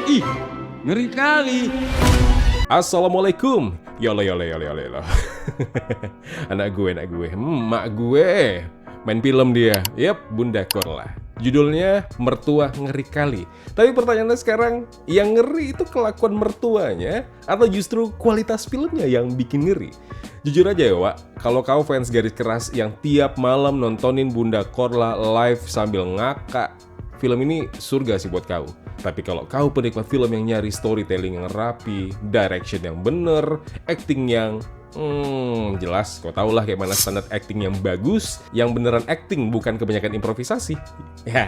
Ih, ngeri kali. Assalamualaikum. Yolo yolo yolo yolo yolo. Anak gue. Mak gue. Main film dia. Yap, Bunda Korla. Judulnya Mertua Ngeri Kali. Tapi pertanyaannya sekarang, yang ngeri itu kelakuan mertuanya atau justru kualitas filmnya yang bikin ngeri? Jujur aja ya, Wak, kalau kau fans garis keras yang tiap malam nontonin Bunda Korla live sambil ngakak, film ini surga sih buat kau. Tapi kalau kau penikmat film yang nyari storytelling yang rapi, direction yang bener, acting yang jelas, kau tau lah kayak mana standar acting yang bagus, yang beneran acting bukan kebanyakan improvisasi. Ya,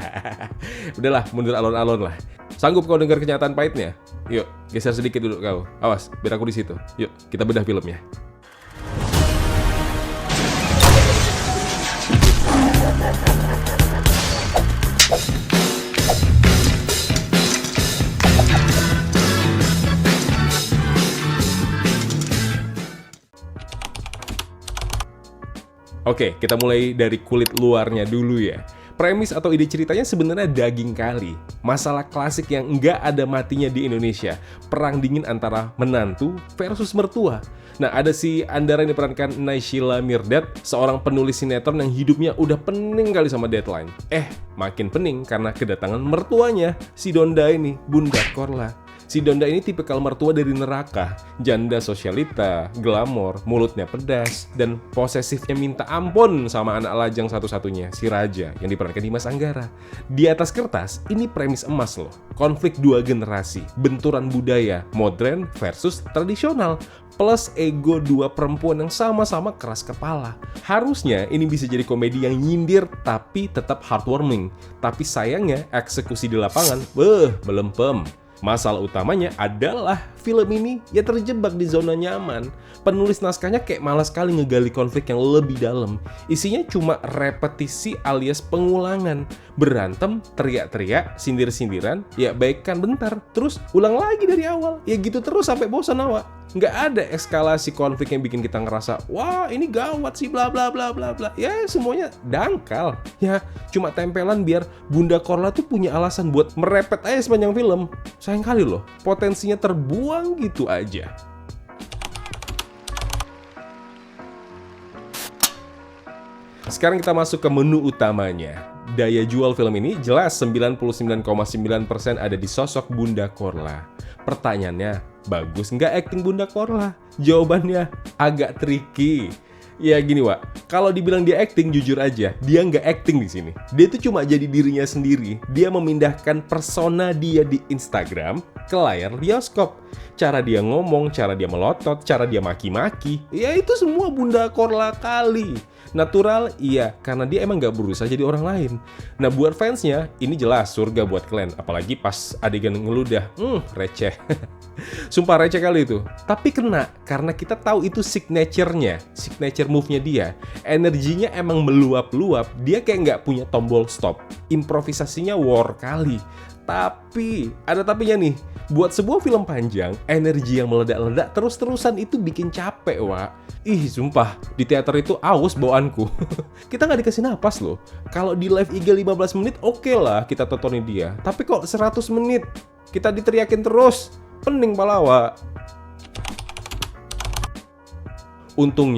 udahlah, mundur alon-alon lah. Sanggup kau dengar kenyataan pahitnya? Yuk, geser sedikit dulu kau. Awas, biar aku di situ. Yuk, kita bedah filmnya. Oke, kita mulai dari kulit luarnya dulu ya. Premis atau ide ceritanya sebenarnya daging kali. Masalah klasik yang nggak ada matinya di Indonesia. Perang dingin antara menantu versus mertua. Nah, ada si Andara yang diperankan Naysila Mirdad, seorang penulis sinetron yang hidupnya udah pening kali sama deadline. Makin pening karena kedatangan mertuanya, si Donda ini, Bunda Korla. Si Donda ini tipikal mertua dari neraka, janda sosialita, glamor, mulutnya pedas, dan posesifnya minta ampun sama anak lajang satu-satunya, si Raja, yang diperankan Dimas Anggara. Di atas kertas, ini premis emas loh. Konflik dua generasi, benturan budaya, modern versus tradisional, plus ego dua perempuan yang sama-sama keras kepala. Harusnya ini bisa jadi komedi yang nyindir tapi tetap heartwarming. Tapi sayangnya eksekusi di lapangan, belempem. Masalah utamanya adalah film ini ya terjebak di zona nyaman. Penulis naskahnya kayak malas sekali ngegali konflik yang lebih dalam. Isinya cuma repetisi alias pengulangan. Berantem, teriak-teriak, sindir-sindiran, ya baikkan bentar, terus ulang lagi dari awal. Ya gitu terus sampai bosan awak. Nggak ada eskalasi konflik yang bikin kita ngerasa, wah ini gawat sih bla bla bla bla bla. Ya semuanya dangkal. Ya cuma tempelan biar Bunda Korla tuh punya alasan buat merepet aja sepanjang film. Sayang kali loh, potensinya terbuang gitu aja. Sekarang kita masuk ke menu utamanya. Daya jual film ini jelas 99,9% ada di sosok Bunda Korla. Pertanyaannya, bagus nggak acting Bunda Korla? Jawabannya agak tricky. Ya gini, Wak, kalau dibilang dia acting, jujur aja, dia nggak acting di sini. Dia tuh cuma jadi dirinya sendiri. Dia memindahkan persona dia di Instagram ke layar bioskop. Cara dia ngomong, cara dia melotot, cara dia maki-maki, ya itu semua Bunda Korla kali. Natural, iya, karena dia emang gak berusaha jadi orang lain. Nah, buat fansnya, ini jelas surga buat kalian. Apalagi pas adegan ngeludah, receh. Sumpah receh kali itu. Tapi kena, karena kita tahu itu signature-nya, signature move-nya dia. Energinya emang meluap-luap, dia kayak gak punya tombol stop. Improvisasinya war kali. Tapi, ada tapinya nih. Buat sebuah film panjang, energi yang meledak-ledak terus-terusan itu bikin capek, Wak. Ih, sumpah, di teater itu aus bawaanku. Kita nggak dikasih napas loh. Kalau di live IG 15 menit, oke lah kita tontonin dia. Tapi kok 100 menit, kita diteriakin terus. Pening pala, Wak. Untung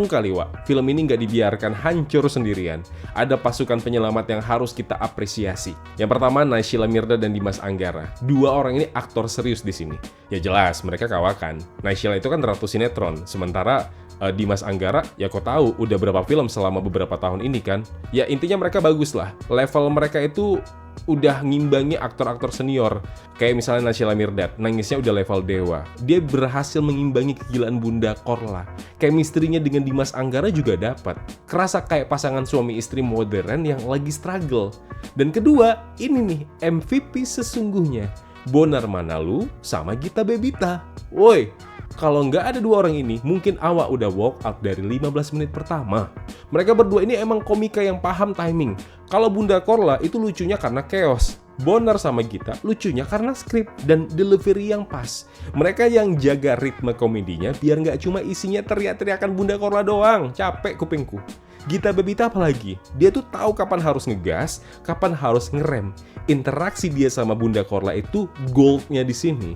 kali, Wak, film ini nggak dibiarkan hancur sendirian. Ada pasukan penyelamat yang harus kita apresiasi. Yang pertama, Naysila Mirdad dan Dimas Anggara. Dua orang ini aktor serius di sini. Ya jelas, mereka kawakan. Naysila itu kan ratu sinetron, sementara Dimas Anggara, ya kau tahu udah berapa film selama beberapa tahun ini kan. Ya intinya mereka bagus lah. Level mereka itu udah ngimbangi aktor-aktor senior. Kayak misalnya Naysila Mirdad, nangisnya udah level dewa. Dia berhasil mengimbangi kegilaan Bunda Korla. Chemistry-nya dengan Dimas Anggara juga dapat. Kerasa kayak pasangan suami istri modern yang lagi struggle. Dan kedua, ini nih MVP sesungguhnya. Bonar Manalu sama Gita Bebita. Woi, kalau nggak ada dua orang ini, mungkin awak udah walk out dari 15 menit pertama. Mereka berdua ini emang komika yang paham timing. Kalau Bunda Korla itu lucunya karena chaos. Bonar sama Gita lucunya karena skrip dan delivery yang pas. Mereka yang jaga ritme komedinya biar nggak cuma isinya teriak-teriakan Bunda Korla doang. Capek kupingku. Gita Bebita apalagi, dia tuh tahu kapan harus ngegas, kapan harus ngerem. Interaksi dia sama Bunda Korla itu goldnya di sini.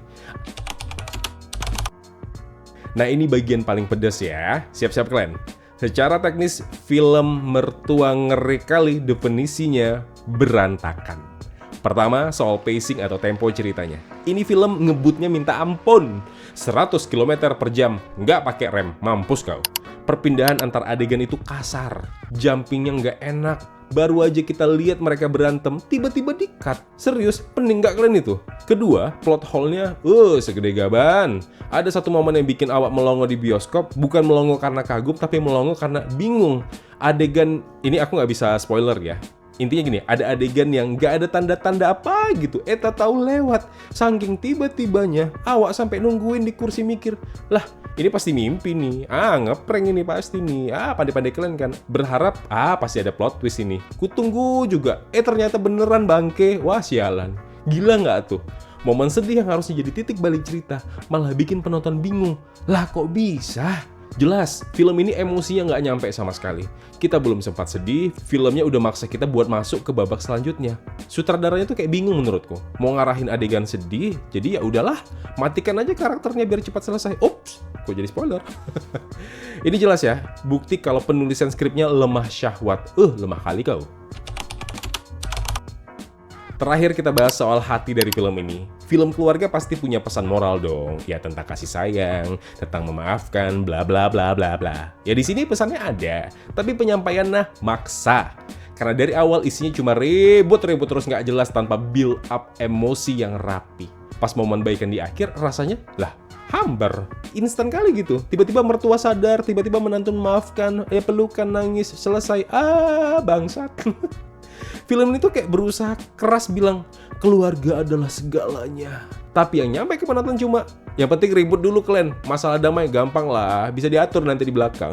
Nah ini bagian paling pedas ya, siap-siap kalian. Secara teknis, film Mertua Ngeri Kali definisinya berantakan. Pertama, soal pacing atau tempo ceritanya. Ini film ngebutnya minta ampun. 100 km per jam, nggak pakai rem, mampus kau. Perpindahan antar adegan itu kasar, jumpingnya nggak enak. Baru aja kita lihat mereka berantem, tiba-tiba di-cut. Serius, pening nggak kalian itu? Kedua, plot hole-nya, segede gaban. Ada satu momen yang bikin awak melongo di bioskop, bukan melongo karena kagum, tapi melongo karena bingung. Adegan, ini aku nggak bisa spoiler ya. Intinya gini, ada adegan yang gak ada tanda-tanda apa gitu. Tahu lewat. Saking tiba-tibanya, awak sampai nungguin di kursi mikir, lah ini pasti mimpi nih. Ngeprank ini pasti nih. Pandai-pandai kalian kan. Berharap, pasti ada plot twist ini. Kutunggu juga. Ternyata beneran bangke. Wah sialan. Gila gak tuh? Momen sedih yang harusnya jadi titik balik cerita, malah bikin penonton bingung. Lah kok bisa? Jelas, film ini emosinya nggak nyampe sama sekali. Kita belum sempat sedih, filmnya udah maksa kita buat masuk ke babak selanjutnya. Sutradaranya tuh kayak bingung menurutku. Mau ngarahin adegan sedih, jadi ya udahlah, matikan aja karakternya biar cepat selesai. Ups, kok jadi spoiler? Ini jelas ya, bukti kalau penulisan skripnya lemah syahwat. Lemah kali kau. Terakhir kita bahas soal hati dari film ini. Film keluarga pasti punya pesan moral dong. Ya tentang kasih sayang, tentang memaafkan, bla bla bla bla bla. Ya di sini pesannya ada, tapi penyampaiannya maksa. Karena dari awal isinya cuma ribut-ribut terus nggak jelas tanpa build up emosi yang rapi. Pas momen baikan di akhir rasanya, lah hambar. Instan kali gitu. Tiba-tiba mertua sadar, tiba-tiba menantu memaafkan, pelukan, nangis, selesai. Bangsat. Film ini tuh kayak berusaha keras bilang, keluarga adalah segalanya. Tapi yang nyampe ke penonton cuma, yang penting ribut dulu kalian. Masalah damai gampang lah, bisa diatur nanti di belakang.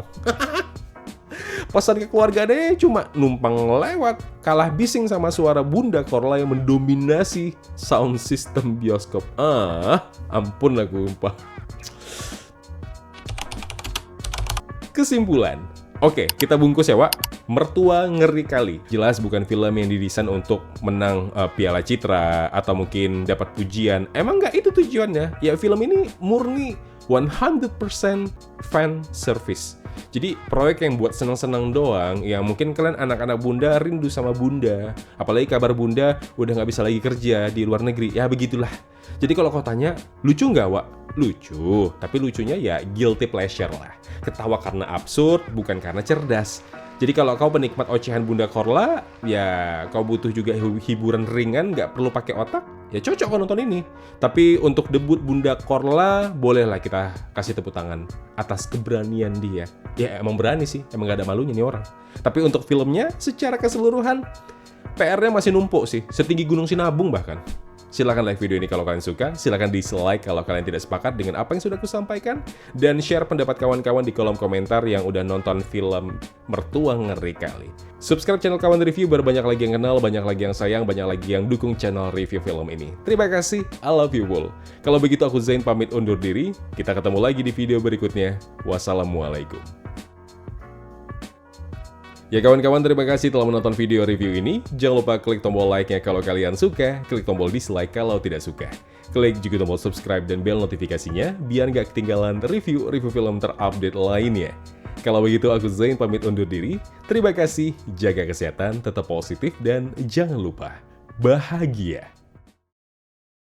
Pesan ke keluarga deh cuma numpang lewat. Kalah bising sama suara Bunda Korla yang mendominasi sound system bioskop. Ampun aku umpah. Kesimpulan. Oke, kita bungkus ya, Wak. Mertua Ngeri Kali. Jelas bukan film yang didesain untuk menang Piala Citra atau mungkin dapat pujian. Emang nggak itu tujuannya? Ya film ini murni 100% fan service. Jadi proyek yang buat senang-senang doang. Ya mungkin kalian anak-anak Bunda rindu sama Bunda. Apalagi kabar Bunda udah nggak bisa lagi kerja di luar negeri. Ya begitulah. Jadi kalau kau tanya, lucu nggak, Wak? Lucu, tapi lucunya ya guilty pleasure lah. Ketawa karena absurd, bukan karena cerdas. Jadi kalau kau penikmat ocehan Bunda Korla, ya kau butuh juga hiburan ringan, nggak perlu pakai otak, ya cocok kau nonton ini. Tapi untuk debut Bunda Korla, bolehlah kita kasih tepuk tangan atas keberanian dia. Ya emang berani sih, emang nggak ada malunya nih orang. Tapi untuk filmnya, secara keseluruhan, PR-nya masih numpuk sih, setinggi Gunung Sinabung bahkan. Silahkan like video ini kalau kalian suka, silahkan dislike kalau kalian tidak sepakat dengan apa yang sudah aku sampaikan, dan share pendapat kawan-kawan di kolom komentar yang udah nonton film Mertua Ngeri Kali. Subscribe channel Kawan Review biar banyak lagi yang kenal, banyak lagi yang sayang, banyak lagi yang dukung channel review film ini. Terima kasih, I love you all. Kalau begitu aku Zain pamit undur diri, kita ketemu lagi di video berikutnya. Wassalamualaikum. Ya kawan-kawan, terima kasih telah menonton video review ini. Jangan lupa klik tombol like-nya kalau kalian suka, klik tombol dislike kalau tidak suka. Klik juga tombol subscribe dan bel notifikasinya, biar nggak ketinggalan review film terupdate lainnya. Kalau begitu, aku Zain pamit undur diri. Terima kasih, jaga kesehatan, tetap positif, dan jangan lupa bahagia.